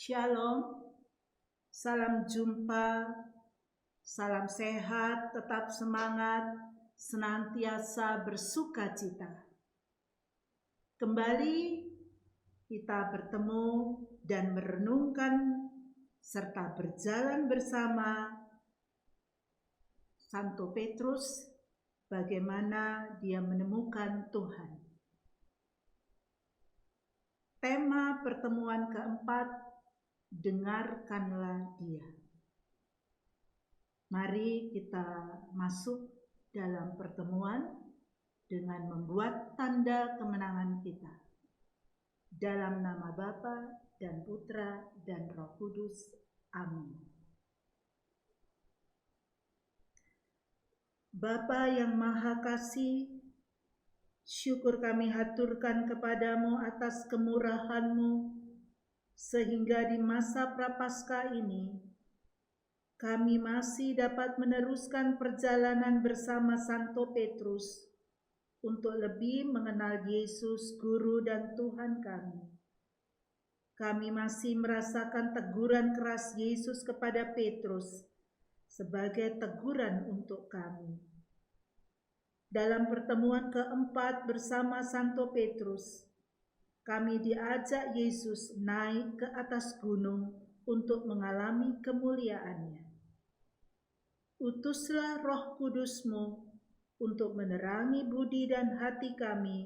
Shalom, salam jumpa, salam sehat, tetap semangat, senantiasa bersuka cita. Kembali kita bertemu dan merenungkan serta berjalan bersama Santo Petrus, bagaimana dia menemukan Tuhan. Tema pertemuan keempat, dengarkanlah Dia. Mari kita masuk dalam pertemuan dengan membuat tanda kemenangan kita. Dalam nama Bapa dan Putra dan Roh Kudus. Amin. Bapa yang Maha Kasih, syukur kami haturkan kepadamu atas kemurahan-Mu, sehingga di masa Prapaskah ini, kami masih dapat meneruskan perjalanan bersama Santo Petrus untuk lebih mengenal Yesus, Guru dan Tuhan kami. Kami masih merasakan teguran keras Yesus kepada Petrus sebagai teguran untuk kami. Dalam pertemuan keempat bersama Santo Petrus, kami diajak Yesus naik ke atas gunung untuk mengalami kemuliaannya. Utuslah Roh Kudus-Mu untuk menerangi budi dan hati kami,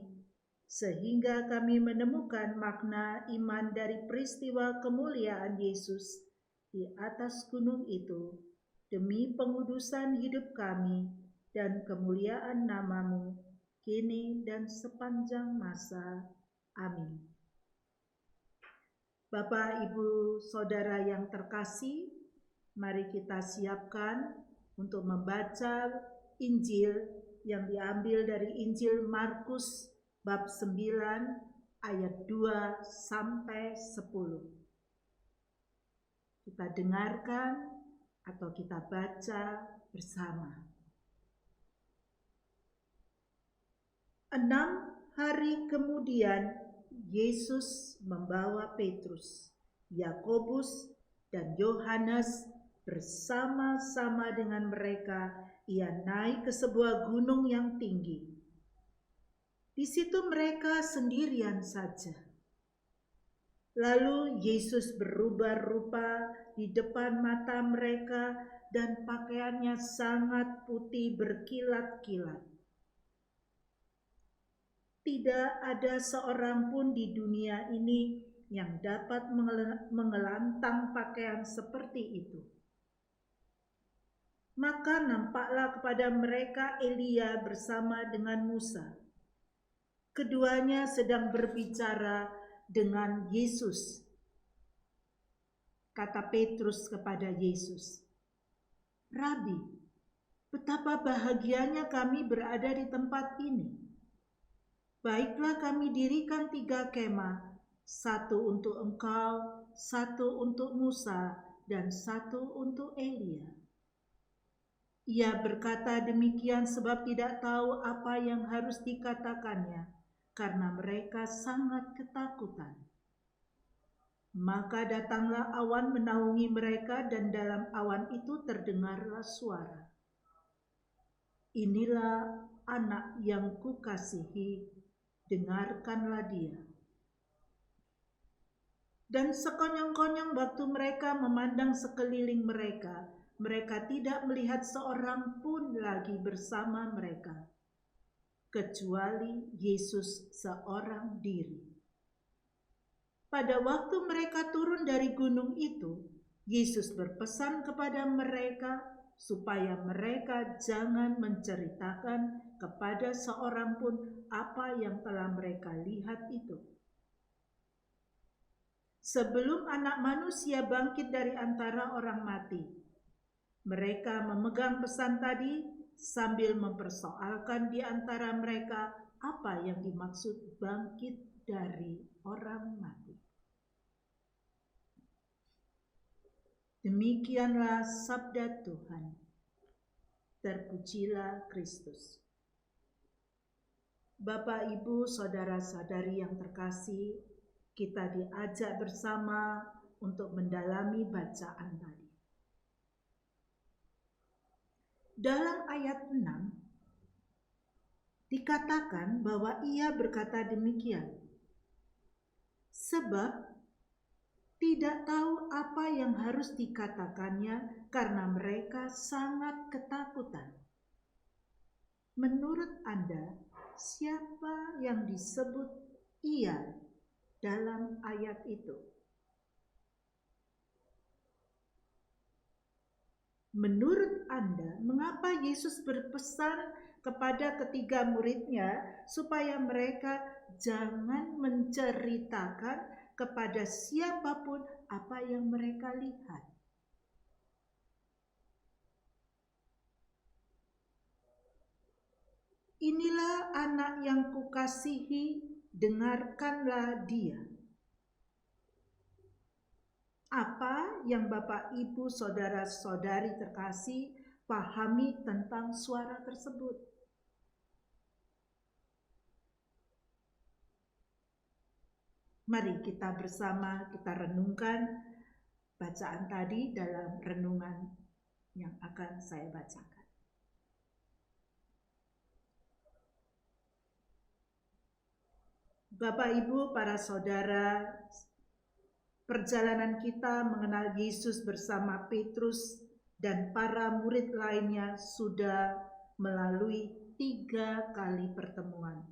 sehingga kami menemukan makna iman dari peristiwa kemuliaan Yesus di atas gunung itu, demi pengudusan hidup kami dan kemuliaan nama-Mu, kini dan sepanjang masa. Amin. Bapak, Ibu, Saudara yang terkasih, mari kita siapkan untuk membaca Injil yang diambil dari Injil Markus bab 9 ayat 2 sampai 10. Kita dengarkan atau kita baca bersama. 6 hari kemudian Yesus membawa Petrus, Yakobus, dan Yohanes bersama-sama dengan mereka. Ia naik ke sebuah gunung yang tinggi. Di situ mereka sendirian saja. Lalu Yesus berubah rupa di depan mata mereka dan pakaiannya sangat putih berkilat-kilat. Tidak ada seorang pun di dunia ini yang dapat mengelantang pakaian seperti itu. Maka nampaklah kepada mereka Elia bersama dengan Musa. Keduanya sedang berbicara dengan Yesus. Kata Petrus kepada Yesus, "Rabi, betapa bahagianya kami berada di tempat ini. Baiklah kami dirikan 3 kemah, 1 untuk engkau, 1 untuk Musa, dan 1 untuk Elia." Ia berkata demikian sebab tidak tahu apa yang harus dikatakannya, karena mereka sangat ketakutan. Maka datanglah awan menaungi mereka, dan dalam awan itu terdengarlah suara, "Inilah anak yang kukasihi, dengarkanlah dia." Dan sekonyong-konyong waktu mereka memandang sekeliling mereka, mereka tidak melihat seorang pun lagi bersama mereka, kecuali Yesus seorang diri. Pada waktu mereka turun dari gunung itu, Yesus berpesan kepada mereka supaya mereka jangan menceritakan kepada seorang pun apa yang telah mereka lihat itu. Sebelum Anak Manusia bangkit dari antara orang mati, mereka memegang pesan tadi sambil mempersoalkan di antara mereka apa yang dimaksud bangkit dari orang mati. Demikianlah sabda Tuhan. Terpujilah Kristus. Bapak, Ibu, Saudara-saudari yang terkasih, kita diajak bersama untuk mendalami bacaan tadi. Dalam ayat 6 dikatakan bahwa ia berkata demikian, sebab tidak tahu apa yang harus dikatakannya karena mereka sangat ketakutan. Menurut Anda, siapa yang disebut ia dalam ayat itu? Menurut Anda, mengapa Yesus berpesan kepada ketiga muridnya supaya mereka jangan menceritakan kepada siapapun apa yang mereka lihat? Inilah anak yang kukasihi, dengarkanlah dia. Apa yang Bapak, Ibu, saudara-saudari terkasih pahami tentang suara tersebut? Mari kita bersama kita renungkan bacaan tadi dalam renungan yang akan saya bacakan. Bapak, Ibu, para saudara, perjalanan kita mengenal Yesus bersama Petrus dan para murid lainnya sudah melalui 3 kali pertemuan.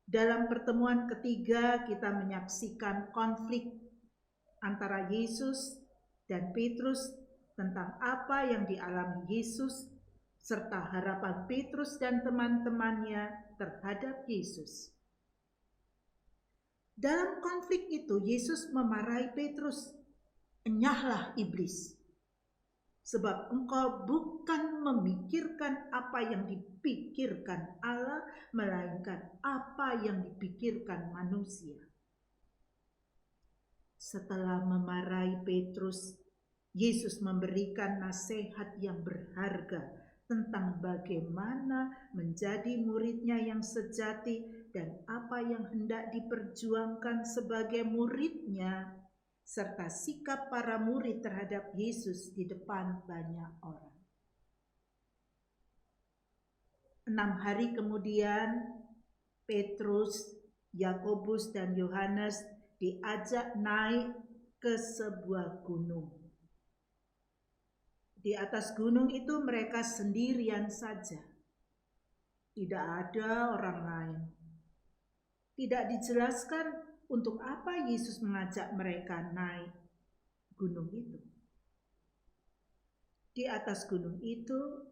Dalam pertemuan ketiga kita menyaksikan konflik antara Yesus dan Petrus tentang apa yang dialami Yesus serta harapan Petrus dan teman-temannya terhadap Yesus. Dalam konflik itu Yesus memarahi Petrus, "Enyahlah iblis, sebab engkau bukan memikirkan apa yang dipikirkan Allah, melainkan apa yang dipikirkan manusia." Setelah memarahi Petrus, Yesus memberikan nasihat yang berharga tentang bagaimana menjadi muridnya yang sejati dan apa yang hendak diperjuangkan sebagai muridnya, serta sikap para murid terhadap Yesus di depan banyak orang. 6 hari kemudian, Petrus, Yakobus, dan Yohanes diajak naik ke sebuah gunung. Di atas gunung itu mereka sendirian saja. Tidak ada orang lain. Tidak dijelaskan untuk apa Yesus mengajak mereka naik gunung itu. Di atas gunung itu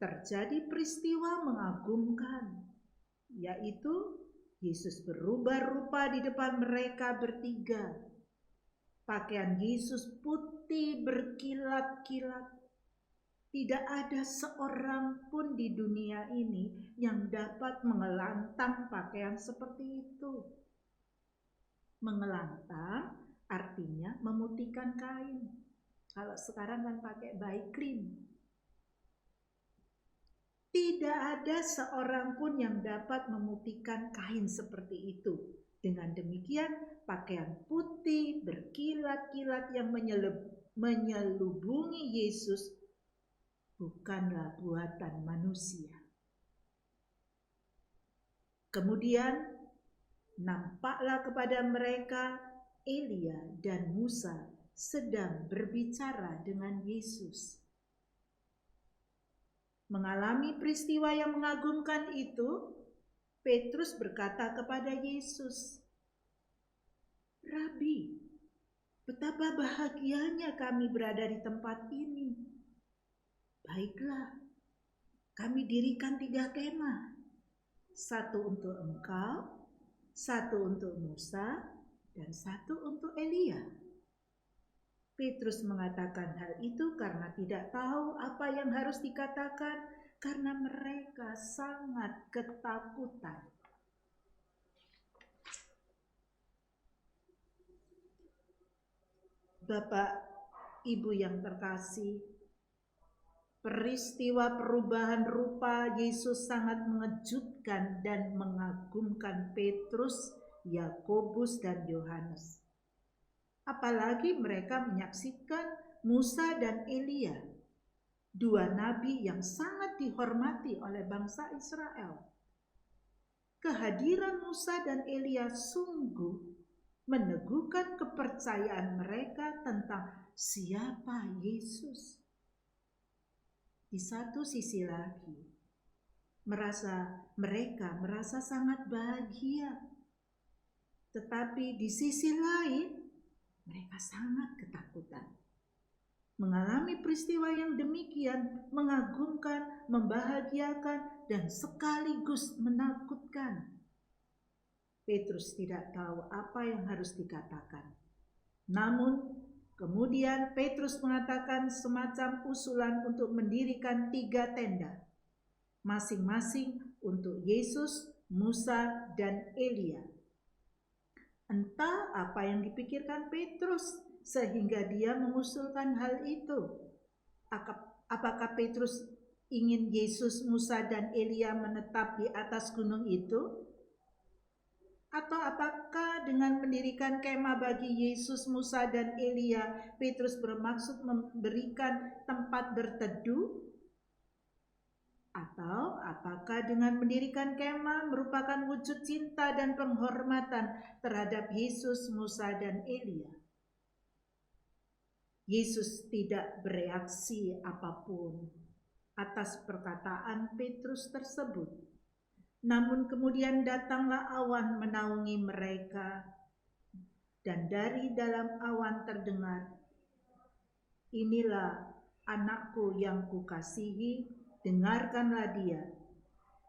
terjadi peristiwa mengagumkan, yaitu Yesus berubah rupa di depan mereka bertiga. Pakaian Yesus putih berkilat-kilat. Tidak ada seorang pun di dunia ini yang dapat mengelantang pakaian seperti itu. Mengelantang artinya memutihkan kain. Kalau sekarang kan pakai baiklin. Tidak ada seorang pun yang dapat memutihkan kain seperti itu. Dengan demikian, pakaian putih berkilat-kilat yang menyelubungi Yesus bukanlah buatan manusia. Kemudian nampaklah kepada mereka Elia dan Musa sedang berbicara dengan Yesus. Mengalami peristiwa yang mengagumkan itu, Petrus berkata kepada Yesus, "Rabi, betapa bahagianya kami berada di tempat ini. Baiklah, kami dirikan 3 kemah, 1 untuk engkau, 1 untuk Musa, dan 1 untuk Elia." Petrus mengatakan hal itu karena tidak tahu apa yang harus dikatakan karena mereka sangat ketakutan. Bapak, Ibu yang terkasih, peristiwa perubahan rupa Yesus sangat mengejutkan dan mengagumkan Petrus, Yakobus, dan Yohanes. Apalagi mereka menyaksikan Musa dan Elia, dua nabi yang sangat dihormati oleh bangsa Israel. Kehadiran Musa dan Elia sungguh meneguhkan kepercayaan mereka tentang siapa Yesus. Di satu sisi lagi, mereka merasa sangat bahagia. Tetapi di sisi lain, mereka sangat ketakutan. Mengalami peristiwa yang demikian mengagumkan, membahagiakan, dan sekaligus menakutkan. Petrus tidak tahu apa yang harus dikatakan. Namun, kemudian Petrus mengatakan semacam usulan untuk mendirikan 3 tenda, masing-masing untuk Yesus, Musa, dan Elia. Entah apa yang dipikirkan Petrus sehingga dia mengusulkan hal itu. Apakah Petrus ingin Yesus, Musa, dan Elia menetap di atas gunung itu? Atau apakah dengan mendirikan kemah bagi Yesus, Musa, dan Elia, Petrus bermaksud memberikan tempat berteduh? Atau apakah dengan mendirikan kemah merupakan wujud cinta dan penghormatan terhadap Yesus, Musa, dan Elia? Yesus tidak bereaksi apapun atas perkataan Petrus tersebut. Namun kemudian datanglah awan menaungi mereka, dan dari dalam awan terdengar, "Inilah anakku yang kukasihi, dengarkanlah dia."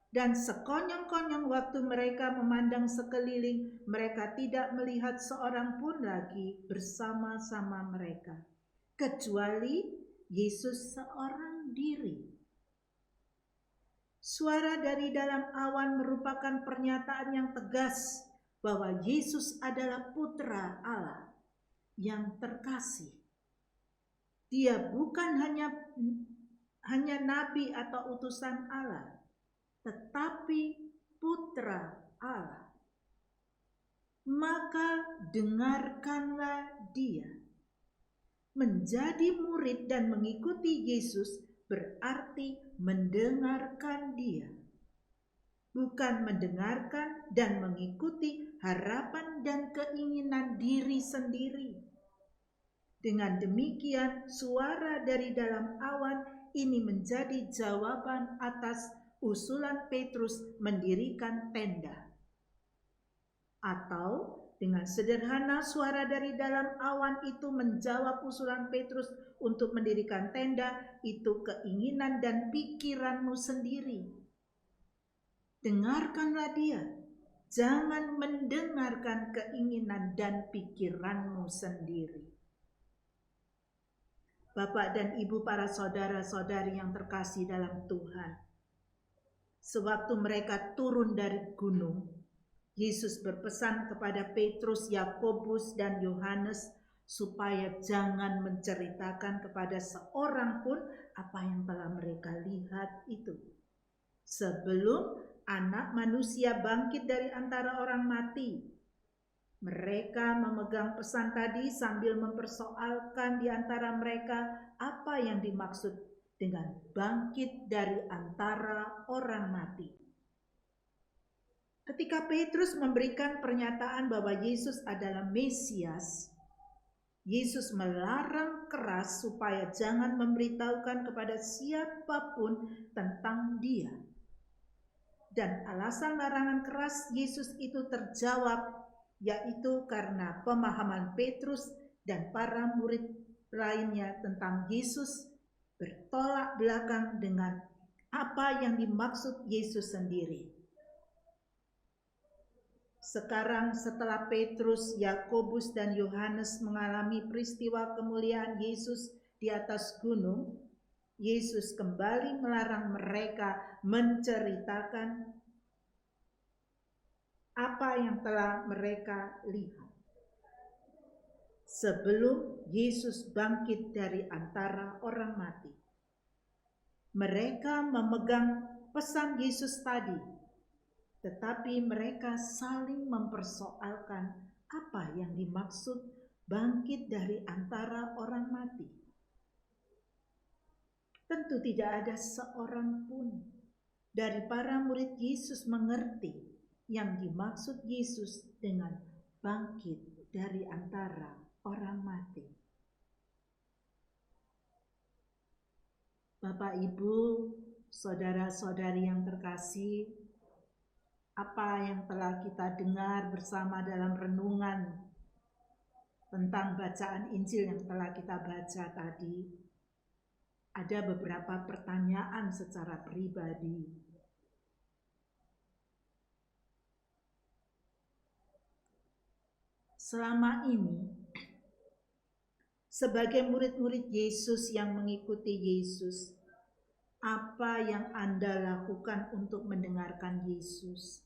Dan sekonyong-konyong waktu mereka memandang sekeliling, mereka tidak melihat seorang pun lagi bersama-sama mereka, kecuali Yesus seorang diri. Suara dari dalam awan merupakan pernyataan yang tegas bahwa Yesus adalah Putra Allah yang terkasih. Dia bukan hanya nabi atau utusan Allah, tetapi Putra Allah. Maka dengarkanlah dia. Menjadi murid dan mengikuti Yesus berarti mendengarkan dia, bukan mendengarkan dan mengikuti harapan dan keinginan diri sendiri. Dengan demikian, suara dari dalam awan ini menjadi jawaban atas usulan Petrus mendirikan tenda. Atau dengan sederhana, suara dari dalam awan itu menjawab usulan Petrus untuk mendirikan tenda, itu keinginan dan pikiranmu sendiri. Dengarkanlah dia, jangan mendengarkan keinginan dan pikiranmu sendiri. Bapak dan Ibu, para saudara-saudari yang terkasih dalam Tuhan, sewaktu mereka turun dari gunung, Yesus berpesan kepada Petrus, Yakobus, dan Yohanes supaya jangan menceritakan kepada seorang pun apa yang telah mereka lihat itu, sebelum Anak Manusia bangkit dari antara orang mati. Mereka memegang pesan tadi sambil mempersoalkan di antara mereka apa yang dimaksud dengan bangkit dari antara orang mati. Ketika Petrus memberikan pernyataan bahwa Yesus adalah Mesias, Yesus melarang keras supaya jangan memberitahukan kepada siapapun tentang dia. Dan alasan larangan keras Yesus itu terjawab, yaitu karena pemahaman Petrus dan para murid lainnya tentang Yesus bertolak belakang dengan apa yang dimaksud Yesus sendiri. Sekarang setelah Petrus, Yakobus, dan Yohanes mengalami peristiwa kemuliaan Yesus di atas gunung, Yesus kembali melarang mereka menceritakan apa yang telah mereka lihat sebelum Yesus bangkit dari antara orang mati. Mereka memegang pesan Yesus tadi, tetapi mereka saling mempersoalkan apa yang dimaksud bangkit dari antara orang mati. Tentu tidak ada seorang pun dari para murid Yesus mengerti yang dimaksud Yesus dengan bangkit dari antara orang mati. Bapak, Ibu, saudara-saudari yang terkasih, apa yang telah kita dengar bersama dalam renungan tentang bacaan Injil yang telah kita baca tadi, ada beberapa pertanyaan secara pribadi. Selama ini, sebagai murid-murid Yesus yang mengikuti Yesus, apa yang Anda lakukan untuk mendengarkan Yesus?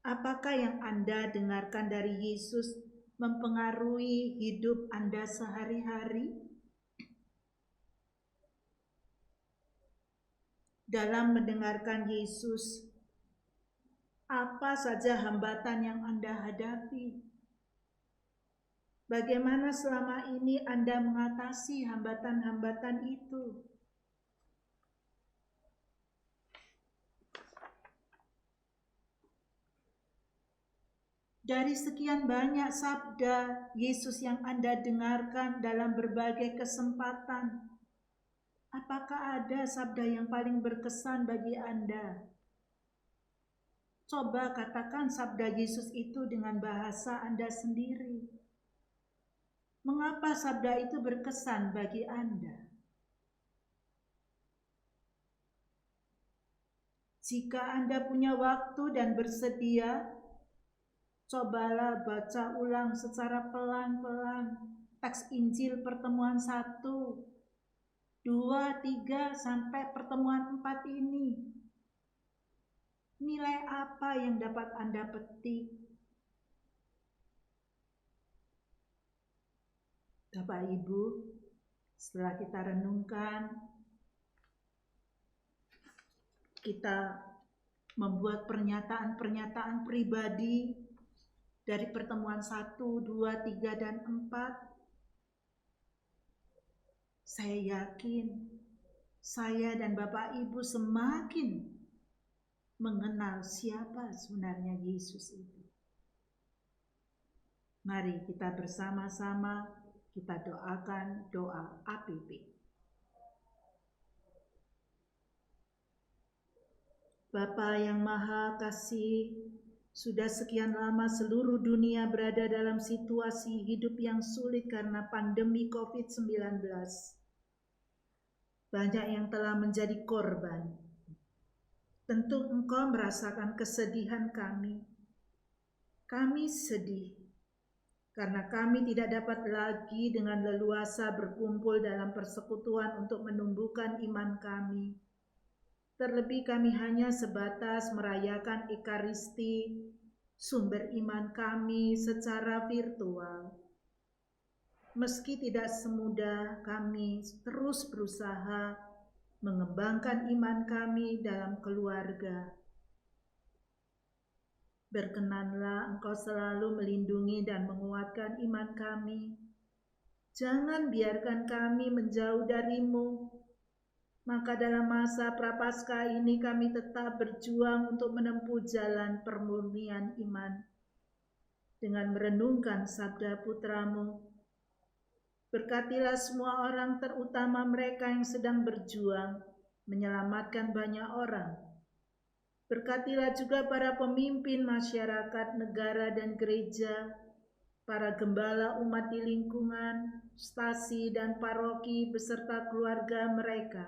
Apakah yang Anda dengarkan dari Yesus mempengaruhi hidup Anda sehari-hari? Dalam mendengarkan Yesus, apa saja hambatan yang Anda hadapi? Bagaimana selama ini Anda mengatasi hambatan-hambatan itu? Dari sekian banyak sabda Yesus yang Anda dengarkan dalam berbagai kesempatan, apakah ada sabda yang paling berkesan bagi Anda? Coba katakan sabda Yesus itu dengan bahasa Anda sendiri. Mengapa sabda itu berkesan bagi Anda? Jika Anda punya waktu dan bersedia, cobalah baca ulang secara pelan-pelan teks Injil pertemuan 1, 2, 3, sampai pertemuan 4 ini. Nilai apa yang dapat Anda petik? Bapak Ibu, setelah kita renungkan, kita membuat pernyataan-pernyataan pribadi dari pertemuan 1, 2, 3, dan 4. Saya yakin saya dan Bapak Ibu semakin mengenal siapa sebenarnya Yesus itu. Mari kita bersama-sama kita doakan doa APP. Bapa yang Maha Kasih, sudah sekian lama seluruh dunia berada dalam situasi hidup yang sulit karena pandemi COVID-19. Banyak yang telah menjadi korban. Tentu Engkau merasakan kesedihan kami. Kami sedih karena kami tidak dapat lagi dengan leluasa berkumpul dalam persekutuan untuk menumbuhkan iman kami. Terlebih kami hanya sebatas merayakan Ekaristi, sumber iman kami secara virtual. Meski tidak semudah, kami terus berusaha mengembangkan iman kami dalam keluarga. Berkenanlah Engkau selalu melindungi dan menguatkan iman kami. Jangan biarkan kami menjauh dari-Mu. Maka dalam masa Prapaskah ini kami tetap berjuang untuk menempuh jalan permurnian iman. Dengan merenungkan sabda Putra-Mu, berkatilah semua orang, terutama mereka yang sedang berjuang menyelamatkan banyak orang. Berkatilah juga para pemimpin masyarakat, negara, dan gereja, para gembala umat di lingkungan, stasi, dan paroki beserta keluarga mereka.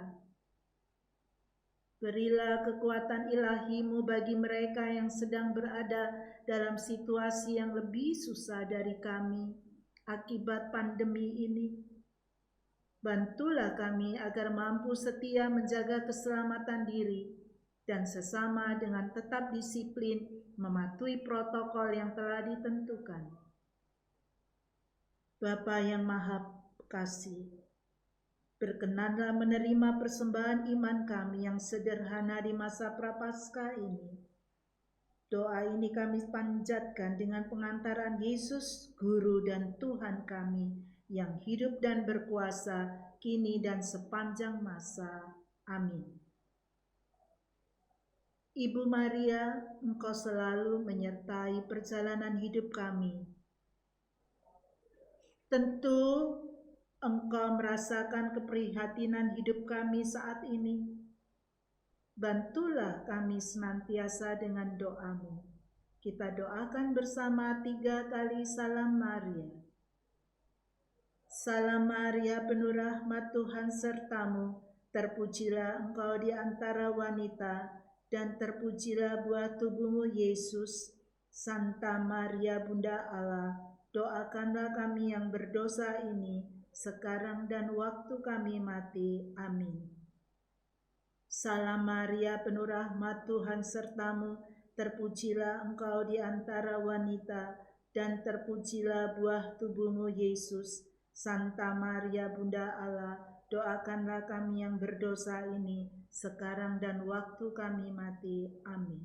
Berilah kekuatan ilahi-Mu bagi mereka yang sedang berada dalam situasi yang lebih susah dari kami akibat pandemi ini. Bantulah kami agar mampu setia menjaga keselamatan diri dan sesama dengan tetap disiplin mematuhi protokol yang telah ditentukan. Bapa yang Maha Kasih, berkenanlah menerima persembahan iman kami yang sederhana di masa Prapaskah ini. Doa ini kami panjatkan dengan pengantaran Yesus, Guru dan Tuhan kami, yang hidup dan berkuasa kini dan sepanjang masa. Amin. Ibu Maria, Engkau selalu menyertai perjalanan hidup kami. Tentu Engkau merasakan keprihatinan hidup kami saat ini. Bantulah kami senantiasa dengan doa-Mu. Kita doakan bersama 3 kali salam Maria. Salam Maria, penuh rahmat, Tuhan sertamu. Terpujilah Engkau di antara wanita, dan terpujilah buah tubuhmu, Yesus. Santa Maria, Bunda Allah, doakanlah kami yang berdosa ini, sekarang dan waktu kami mati. Amin. Salam Maria, penuh rahmat, Tuhan sertamu. Terpujilah Engkau di antara wanita, dan terpujilah buah tubuhmu, Yesus. Santa Maria, Bunda Allah, doakanlah kami yang berdosa ini, sekarang dan waktu kami mati. Amin.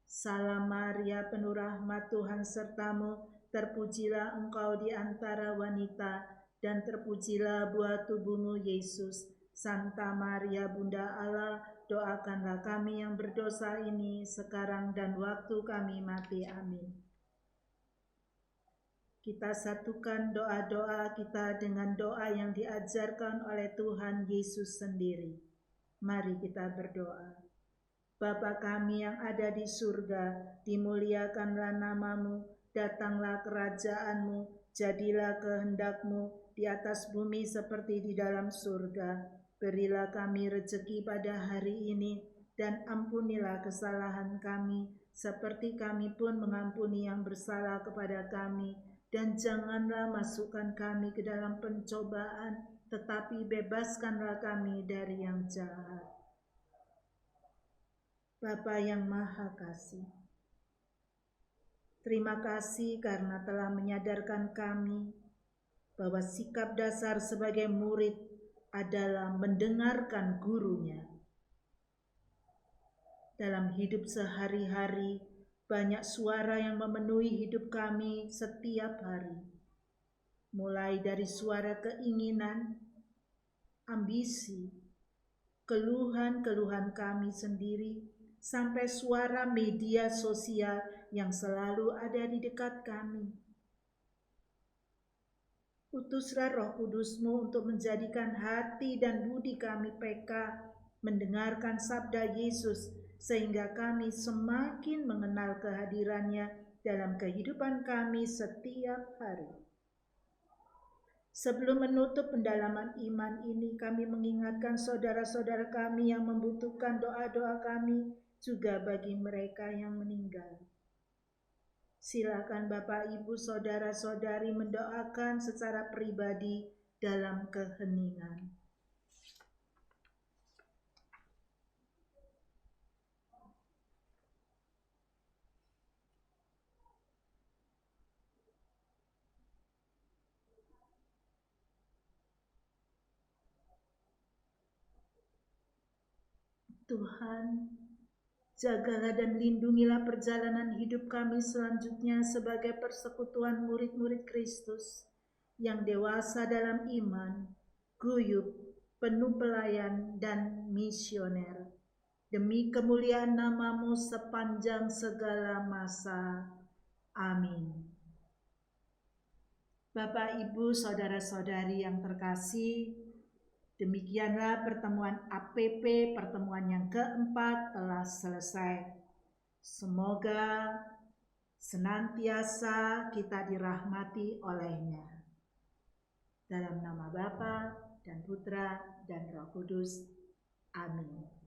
Salam Maria, penuh rahmat, Tuhan sertamu. Terpujilah Engkau di antara wanita, dan terpujilah buah tubuhmu, Yesus. Santa Maria, Bunda Allah, doakanlah kami yang berdosa ini, sekarang dan waktu kami mati. Amin. Kita satukan doa-doa kita dengan doa yang diajarkan oleh Tuhan Yesus sendiri. Mari kita berdoa. Bapa kami yang ada di surga, dimuliakanlah nama-Mu, datanglah kerajaan-Mu, jadilah kehendak-Mu di atas bumi seperti di dalam surga. Berilah kami rezeki pada hari ini, dan ampunilah kesalahan kami, seperti kami pun mengampuni yang bersalah kepada kami. Dan janganlah masukkan kami ke dalam pencobaan, tetapi bebaskanlah kami dari yang jahat. Bapa yang Maha Kasih, terima kasih karena telah menyadarkan kami bahwa sikap dasar sebagai murid adalah mendengarkan gurunya. Dalam hidup sehari-hari, banyak suara yang memenuhi hidup kami setiap hari. Mulai dari suara keinginan, ambisi, keluhan-keluhan kami sendiri, sampai suara media sosial yang selalu ada di dekat kami. Utuslah Roh Kudus-Mu untuk menjadikan hati dan budi kami peka mendengarkan sabda Yesus, sehingga kami semakin mengenal kehadirannya dalam kehidupan kami setiap hari. Sebelum menutup pendalaman iman ini, kami mengingatkan saudara-saudara kami yang membutuhkan doa-doa kami, juga bagi mereka yang meninggal. Silakan Bapak, Ibu, saudara-saudari mendoakan secara pribadi dalam keheningan. Tuhan, jagalah dan lindungilah perjalanan hidup kami selanjutnya sebagai persekutuan murid-murid Kristus yang dewasa dalam iman, guyup, penuh pelayan, dan misioner. Demi kemuliaan nama-Mu sepanjang segala masa. Amin. Bapak, Ibu, saudara-saudari yang terkasih, demikianlah pertemuan APP, pertemuan yang keempat telah selesai. Semoga senantiasa kita dirahmati olehnya. Dalam nama Bapa dan Putra dan Roh Kudus. Amin.